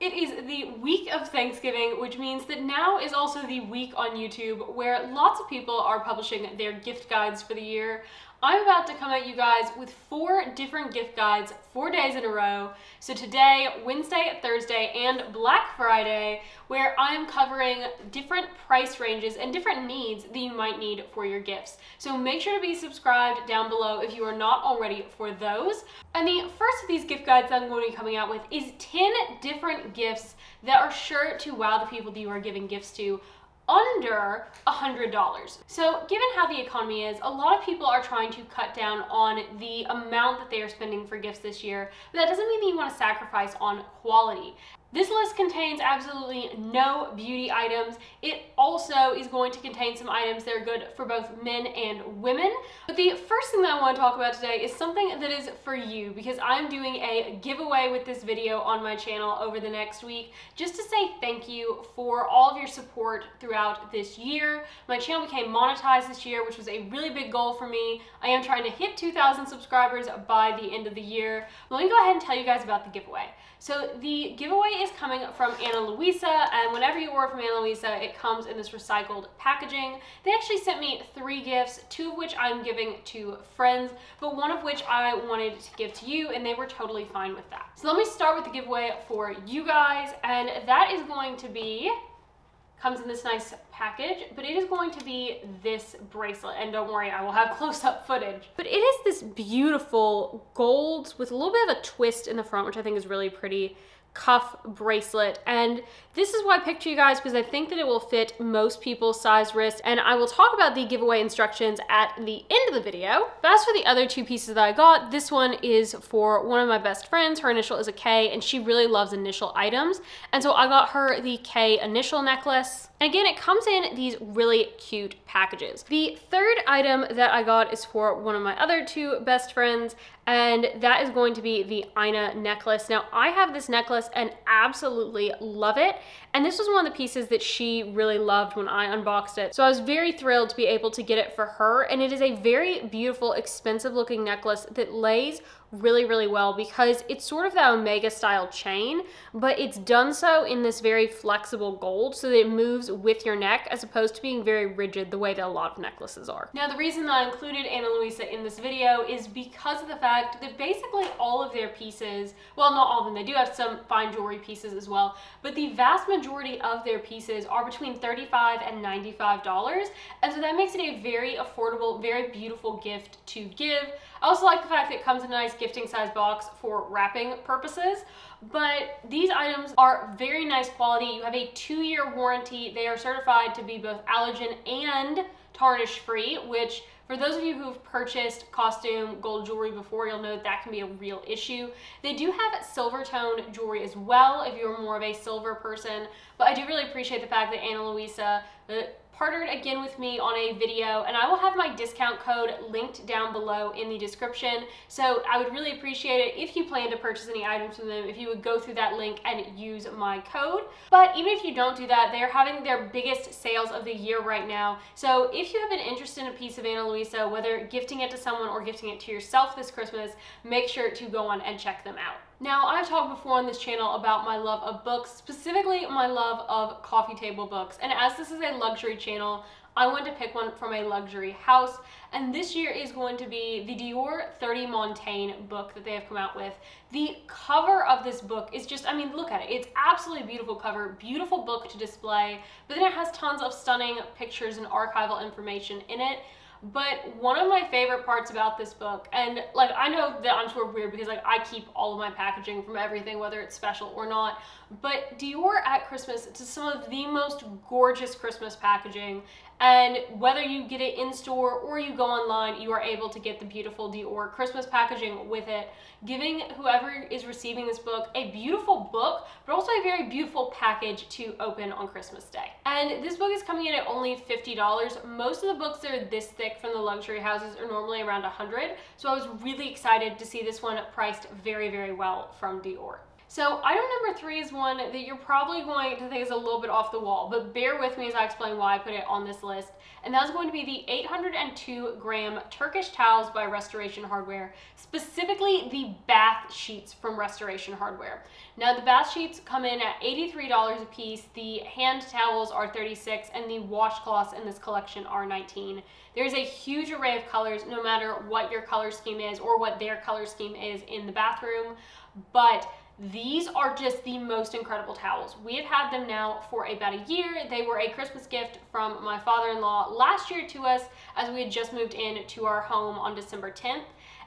It is the week of Thanksgiving, which means that now is also the week on YouTube where lots of people are publishing their gift guides for the year. I'm about to come at you guys with 4 different gift guides 4 days in a row. So today, Wednesday, Thursday, and Black Friday, where I'm covering different price ranges and different needs that you might need for your gifts. So make sure to be subscribed down below if you are not already for those. And the first of these gift guides that I'm going to be coming out with is 10 different gifts that are sure to wow the people that you are giving gifts to under $100. So given how the economy is, a lot of people are trying to cut down on the amount that they are spending for gifts this year, but that doesn't mean that you want to sacrifice on quality. This list contains absolutely no beauty items. It also is going to contain some items that are good for both men and women. But the first thing that I want to talk about today is something that is for you, because I'm doing a giveaway with this video on my channel over the next week, just to say thank you for all of your support throughout this year. My channel became monetized this year, which was a really big goal for me. I am trying to hit 2,000 subscribers by the end of the year. Let me go ahead and tell you guys about the giveaway. So the giveaway is coming from Ana Luisa, and whenever you order from Ana Luisa, it comes in this recycled packaging. They actually sent me 3 gifts, 2 of which I'm giving to friends, but 1 of which I wanted to give to you, and they were totally fine with that. So let me start with the giveaway for you guys, and that is going to be, comes in this nice package, but it is going to be this bracelet, and don't worry, I will have close-up footage. But it is this beautiful gold with a little bit of a twist in the front, which I think is really pretty, cuff bracelet. And this is why I picked you guys, because I think that it will fit most people's size wrist, and I will talk about the giveaway instructions at the end of the video. But as for the other 2 pieces that I got, this one is for one of my best friends. Her initial is a K, and she really loves initial items, and so I got her the K initial necklace. And again, it comes in these really cute packages. The third item that I got is for one of my other 2 best friends, and that is going to be the Ana necklace. Now, I have this necklace and absolutely love it, and this was one of the pieces that she really loved when I unboxed it. So I was very thrilled to be able to get it for her, and it is a very beautiful, expensive looking necklace that lays really, really well, because it's sort of that Omega style chain, but it's done so in this very flexible gold so that it moves with your neck as opposed to being very rigid the way that a lot of necklaces are. Now, the reason that I included Ana Luisa in this video is because of the fact that basically all of their pieces, well, not all of them, they do have some fine jewelry pieces as well, but the vast majority of their pieces are between $35 and $95, and so that makes it a very affordable, very beautiful gift to give. I also like the fact that it comes in a nice gifting size box for wrapping purposes, but these items are very nice quality. You have a 2-year warranty. They are certified to be both allergen and tarnish free, which for those of you who've purchased costume gold jewelry before, you'll know that can be a real issue. They do have silver tone jewelry as well if you're more of a silver person, but I do really appreciate the fact that Ana Luisa partnered again with me on a video, and I will have my discount code linked down below in the description. So I would really appreciate it if you plan to purchase any items from them, if you would go through that link and use my code. But even if you don't do that, they're having their biggest sales of the year right now. So if you have been interested in a piece of Ana Luisa, whether gifting it to someone or gifting it to yourself this Christmas, make sure to go on and check them out. Now, I've talked before on this channel about my love of books, specifically my love of coffee table books. And as this is a luxury channel, I wanted to pick one from a luxury house. And this year is going to be the Dior 30 Montaigne book that they have come out with. The cover of this book is just, I mean, look at it. It's absolutely beautiful cover, beautiful book to display, but then it has tons of stunning pictures and archival information in it. But one of my favorite parts about this book, and like I know that I'm sort of weird because like I keep all of my packaging from everything, whether it's special or not, but Dior at Christmas, it's some of the most gorgeous Christmas packaging. And whether you get it in store or you go online, you are able to get the beautiful Dior Christmas packaging with it, giving whoever is receiving this book a beautiful book, but also a very beautiful package to open on Christmas Day. And this book is coming in at only $50. Most of the books that are this thick from the luxury houses are normally around $100. So I was really excited to see this one priced very, very well from Dior. So item number 3 is one that you're probably going to think is a little bit off the wall, but bear with me as I explain why I put it on this list. And that's going to be the 802 gram Turkish towels by Restoration Hardware, specifically the bath sheets from Restoration Hardware. Now the bath sheets come in at $83 a piece, the hand towels are $36, and the washcloths in this collection are $19. There's a huge array of colors, no matter what your color scheme is or what their color scheme is in the bathroom, but these are just the most incredible towels. We have had them now for about a year. They were a Christmas gift from my father-in-law last year to us as we had just moved in to our home on December 10th.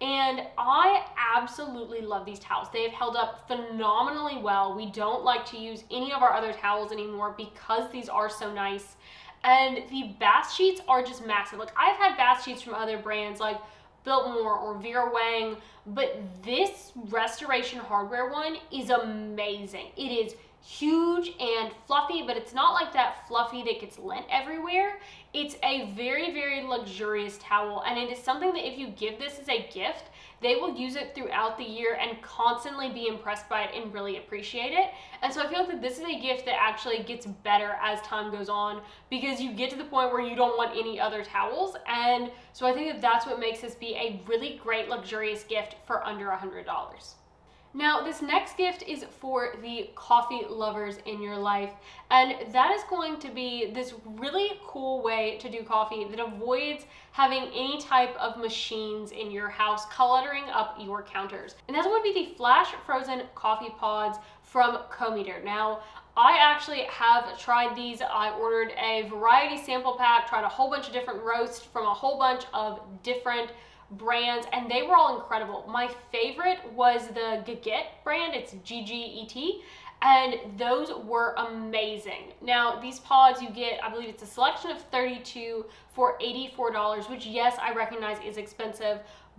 And I absolutely love these towels. They have held up phenomenally well. We don't like to use any of our other towels anymore because these are so nice. And the bath sheets are just massive. Like, I've had bath sheets from other brands like Biltmore or Vera Wang, but this Restoration Hardware one is amazing. It is huge and fluffy, but it's not like that fluffy that gets lent everywhere. It's a very, very luxurious towel, and it is something that if you give this as a gift, they will use it throughout the year and constantly be impressed by it and really appreciate it. And so I feel like that this is a gift that actually gets better as time goes on, because you get to the point where you don't want any other towels. And so I think that that's what makes this be a really great luxurious gift for under $100. Now, this next gift is for the coffee lovers in your life, and that is going to be this really cool way to do coffee that avoids having any type of machines in your house cluttering up your counters. And that's going to be the Flash Frozen Coffee Pods from Cometer. Now, I actually have tried these. I ordered a variety sample pack, tried a whole bunch of different roasts from a whole bunch of different brands, and they were all incredible. My favorite was the Gget brand. It's Gget, and those were amazing. Now, these pods you get, I believe it's a selection of 32 for $84, which, yes, I recognize is expensive,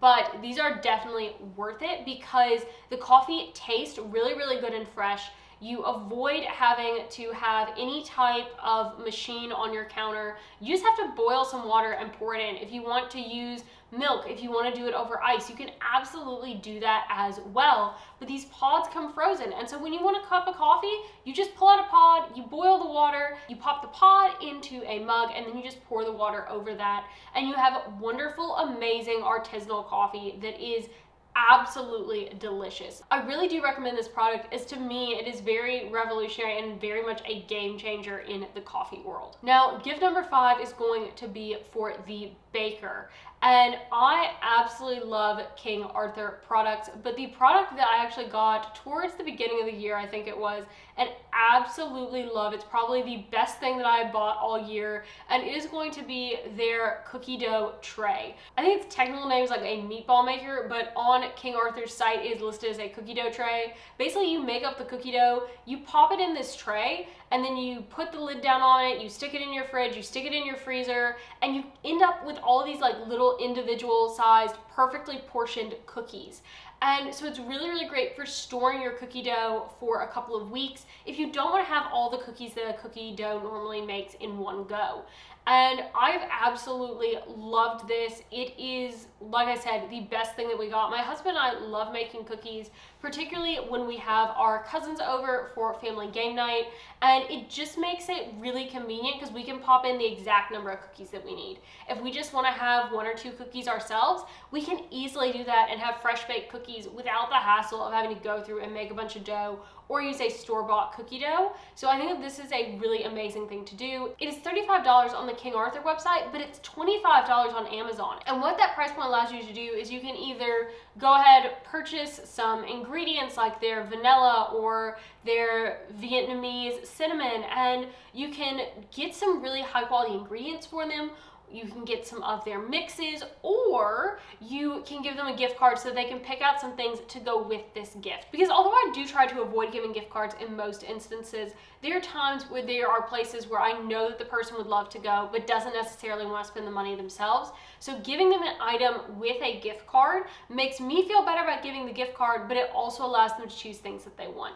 but these are definitely worth it because the coffee tastes really, really good and fresh. You avoid having to have any type of machine on your counter. You just have to boil some water and pour it in. If you want to use milk, if you want to do it over ice, you can absolutely do that as well. But these pods come frozen. And so when you want a cup of coffee, you just pull out a pod, you boil the water, you pop the pod into a mug, and then you just pour the water over that. And you have wonderful, amazing artisanal coffee that is absolutely delicious. I really do recommend this product, as to me it is very revolutionary and very much a game changer in the coffee world. Now, gift number 5 is going to be for the baker. And I absolutely love King Arthur products, but the product that I actually got towards the beginning of the year, I think it was, and absolutely love, it's probably the best thing that I bought all year, and it is going to be their cookie dough tray. I think its technical name is like a meatball maker, but on King Arthur's site it is listed as a cookie dough tray. Basically, you make up the cookie dough, you pop it in this tray, and then you put the lid down on it, you stick it in your fridge, you stick it in your freezer, and you end up with all of these like little individual sized, perfectly portioned cookies. And so it's really, really great for storing your cookie dough for a couple of weeks if you don't want to have all the cookies that a cookie dough normally makes in one go. And I've absolutely loved this. It is, like I said, the best thing that we got. My husband and I love making cookies, particularly when we have our cousins over for family game night. And it just makes it really convenient because we can pop in the exact number of cookies that we need. If we just want to have 1 or 2 cookies ourselves, we can easily do that and have fresh baked cookies without the hassle of having to go through and make a bunch of dough or use a store-bought cookie dough. So I think that this is a really amazing thing to do. It is $35 on the King Arthur website, but it's $25 on Amazon. And what that price point allows you to do is you can either go ahead, purchase some ingredients like their vanilla or their Vietnamese cinnamon, and you can get some really high quality ingredients for them. You can get some of their mixes, or you can give them a gift card so they can pick out some things to go with this gift. Because although I do try to avoid giving gift cards in most instances, there are times where there are places where I know that the person would love to go but doesn't necessarily want to spend the money themselves. So giving them an item with a gift card makes me feel better about giving the gift card, but it also allows them to choose things that they want.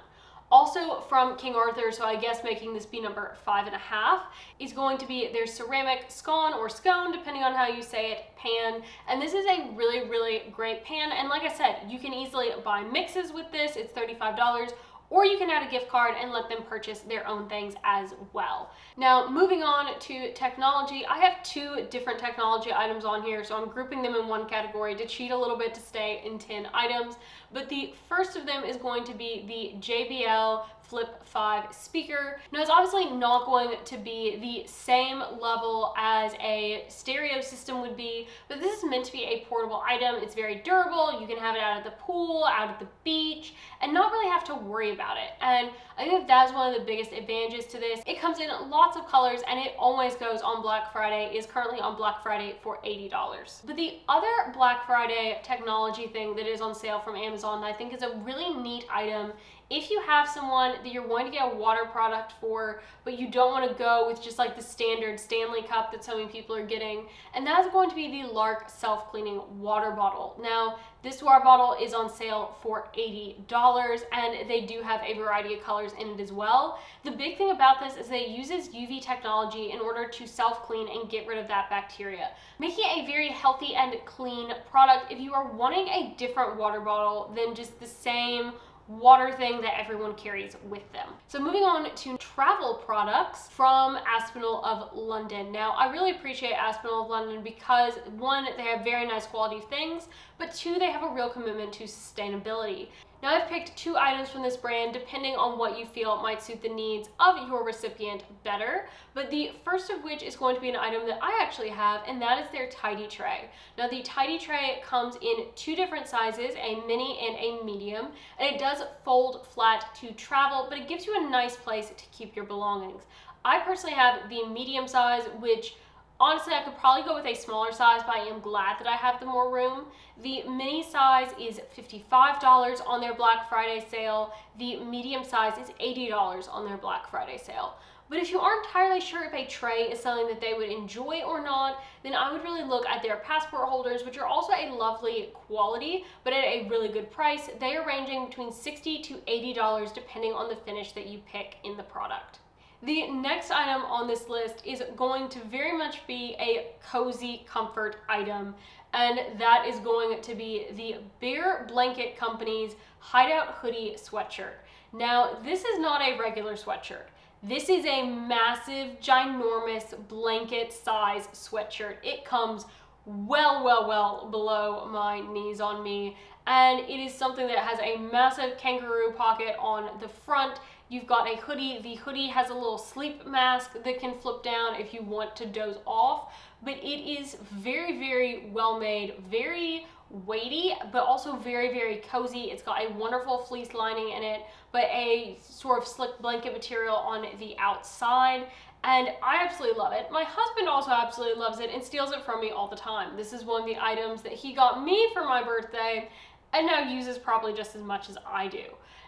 Also from King Arthur, so I guess making this be number 5.5, is going to be their ceramic Scone or Scone, depending on how you say it, pan. And this is a really, really great pan. And like I said, you can easily buy mixes with this. It's $35. or you can add a gift card and let them purchase their own things as well. Now, moving on to technology, I have 2 different technology items on here, so I'm grouping them in one category to cheat a little bit to stay in 10 items. But the first of them is going to be the JBL Flip 5 speaker. Now, it's obviously not going to be the same level as a stereo system would be, but this is meant to be a portable item. It's very durable. You can have it out at the pool, out at the beach, and not really have to worry about it. And I think that's one of the biggest advantages to this. It comes in lots of colors, and it always goes on Black Friday. It is currently on Black Friday for $80. But the other Black Friday technology thing that is on sale from Amazon that I think is a really neat item, if you have someone that you're going to get a water product for, but you don't want to go with just like the standard Stanley cup that so many people are getting, and that's going to be the Lark self-cleaning water bottle. Now, this water bottle is on sale for $80, and they do have a variety of colors in it as well. The big thing about this is that it uses UV technology in order to self-clean and get rid of that bacteria, making it a very healthy and clean product if you are wanting a different water bottle than just the same water thing that everyone carries with them. So moving on to travel products from Aspinall of London. Now, I really appreciate Aspinall of London because 1, they have very nice quality things, but 2, they have a real commitment to sustainability. Now, I've picked 2 items from this brand depending on what you feel might suit the needs of your recipient better, but the first of which is going to be an item that I actually have, and that is their Tidy Tray. Now, the Tidy Tray comes in 2 different sizes, a mini and a medium, and it does fold flat to travel, but it gives you a nice place to keep your belongings. I personally have the medium size, which honestly, I could probably go with a smaller size, but I am glad that I have the more room. The mini size is $55 on their Black Friday sale. The medium size is $80 on their Black Friday sale. But if you aren't entirely sure if a tray is something that they would enjoy or not, then I would really look at their passport holders, which are also a lovely quality, but at a really good price. They are ranging between $60 to $80 depending on the finish that you pick in the product. The next item on this list is going to very much be a cozy comfort item, and that is going to be the Bear Blanket Company's Hideout Hoodie Sweatshirt. Now, this is not a regular sweatshirt. This is a massive, ginormous blanket size sweatshirt. It comes well below my knees on me, and it is something that has a massive kangaroo pocket on the front. You've got a hoodie. The hoodie has a little sleep mask that can flip down if you want to doze off, but it is very well made, very weighty, but also very cozy. It's got a wonderful fleece lining in it, but a sort of slick blanket material on the outside, and I absolutely love it. My husband also absolutely loves it and steals it from me all the time. This is one of the items that he got me for my birthday and now uses probably just as much as I do.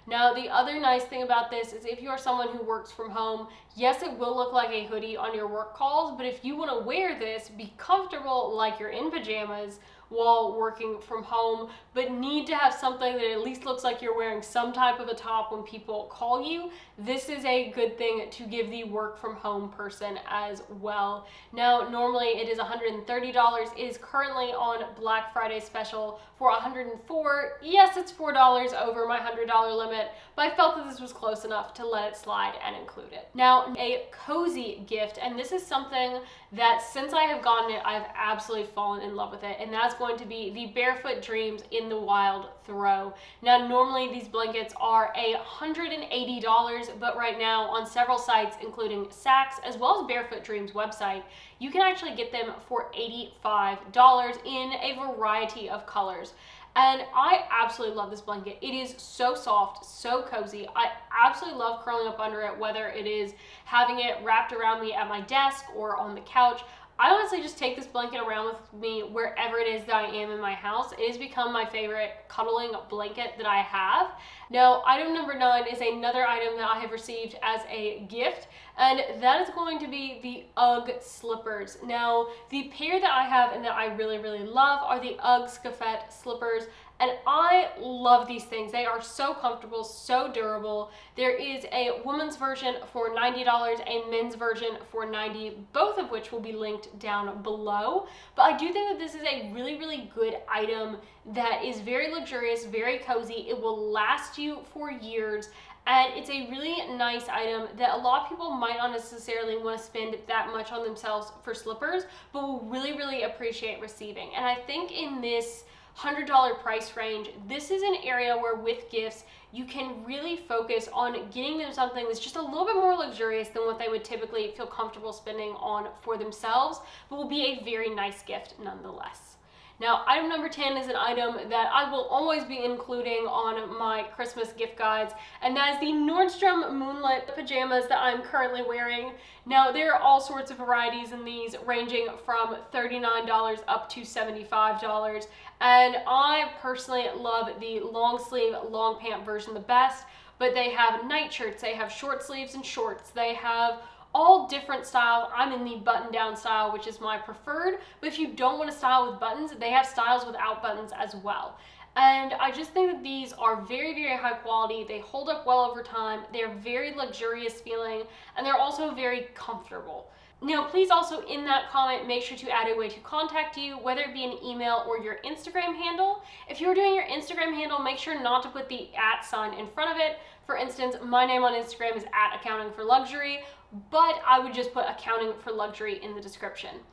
Now, the other nice thing about this is if you are someone who works from home, yes, it will look like a hoodie on your work calls, but if you want to wear this, be comfortable like you're in pajamas while working from home, but need to have something that at least looks like you're wearing some type of a top when people call you, this is a good thing to give the work from home person as well. Now, normally it is $130. It is currently on Black Friday special for $104. Yes, it's $4 over my $100 limit, but I felt that this was close enough to let it slide and include it. Now, a cozy gift, and this is something that since I have gotten it, I've absolutely fallen in love with it, and that's going to be the Barefoot Dreams in the Wild Throw. Now, normally these blankets are $180, but right now on several sites, including Saks as well as Barefoot Dreams website, you can actually get them for $85 in a variety of colors. And I absolutely love this blanket. It is so soft, so cozy. I absolutely love curling up under it, whether it is having it wrapped around me at my desk or on the couch. I honestly just take this blanket around with me wherever it is that I am in my house. It has become my favorite cuddling blanket that I have. Now, item number 9 is another item that I have received as a gift, and that is going to be the UGG slippers. Now, the pair that I have and that I really love are the UGG Scuffette slippers. And I love these things. They are so comfortable, so durable. There is a women's version for $90, a men's version for $90, both of which will be linked down below. But I do think that this is a really good item that is very luxurious, very cozy. It will last you for years. And it's a really nice item that a lot of people might not necessarily want to spend that much on themselves for slippers, but will really appreciate receiving. And I think in this $100 price range, this is an area where with gifts, you can really focus on getting them something that's just a little bit more luxurious than what they would typically feel comfortable spending on for themselves, but will be a very nice gift nonetheless. Now, item number 10 is an item that I will always be including on my Christmas gift guides, and that is the Nordstrom Moonlit pajamas that I'm currently wearing. Now, there are all sorts of varieties in these, ranging from $39 up to $75, and I personally love the long sleeve, long pant version the best, but they have nightshirts, they have short sleeves and shorts, they have all different styles. I'm in the button down style, which is my preferred, but if you don't want to style with buttons, they have styles without buttons as well. And I just think that these are very high quality. They hold up well over time. They're very luxurious feeling, and they're also very comfortable. Now, please also in that comment, make sure to add a way to contact you, whether it be an email or your Instagram handle. If you're doing your Instagram handle, make sure not to put the @ sign in front of it. For instance, my name on Instagram is @accountingforluxury, but I would just put accounting for luxury in the description.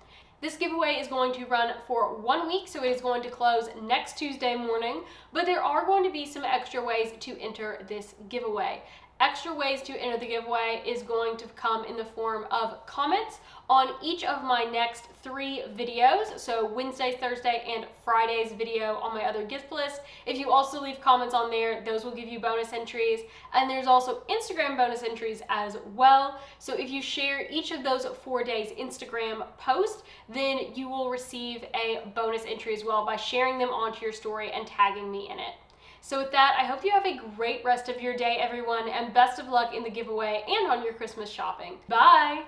This giveaway is going to run for 1 week, so it is going to close next Tuesday morning, but there are going to be some extra ways to enter this giveaway. Extra ways to enter the giveaway is going to come in the form of comments on each of my next 3 videos, so Wednesday, Thursday, and Friday's video on my other gift list. If you also leave comments on there, those will give you bonus entries, and there's also Instagram bonus entries as well. So if you share each of those 4 days Instagram post, then you will receive a bonus entry as well by sharing them onto your story and tagging me in it. So with that, I hope you have a great rest of your day, everyone, and best of luck in the giveaway and on your Christmas shopping. Bye!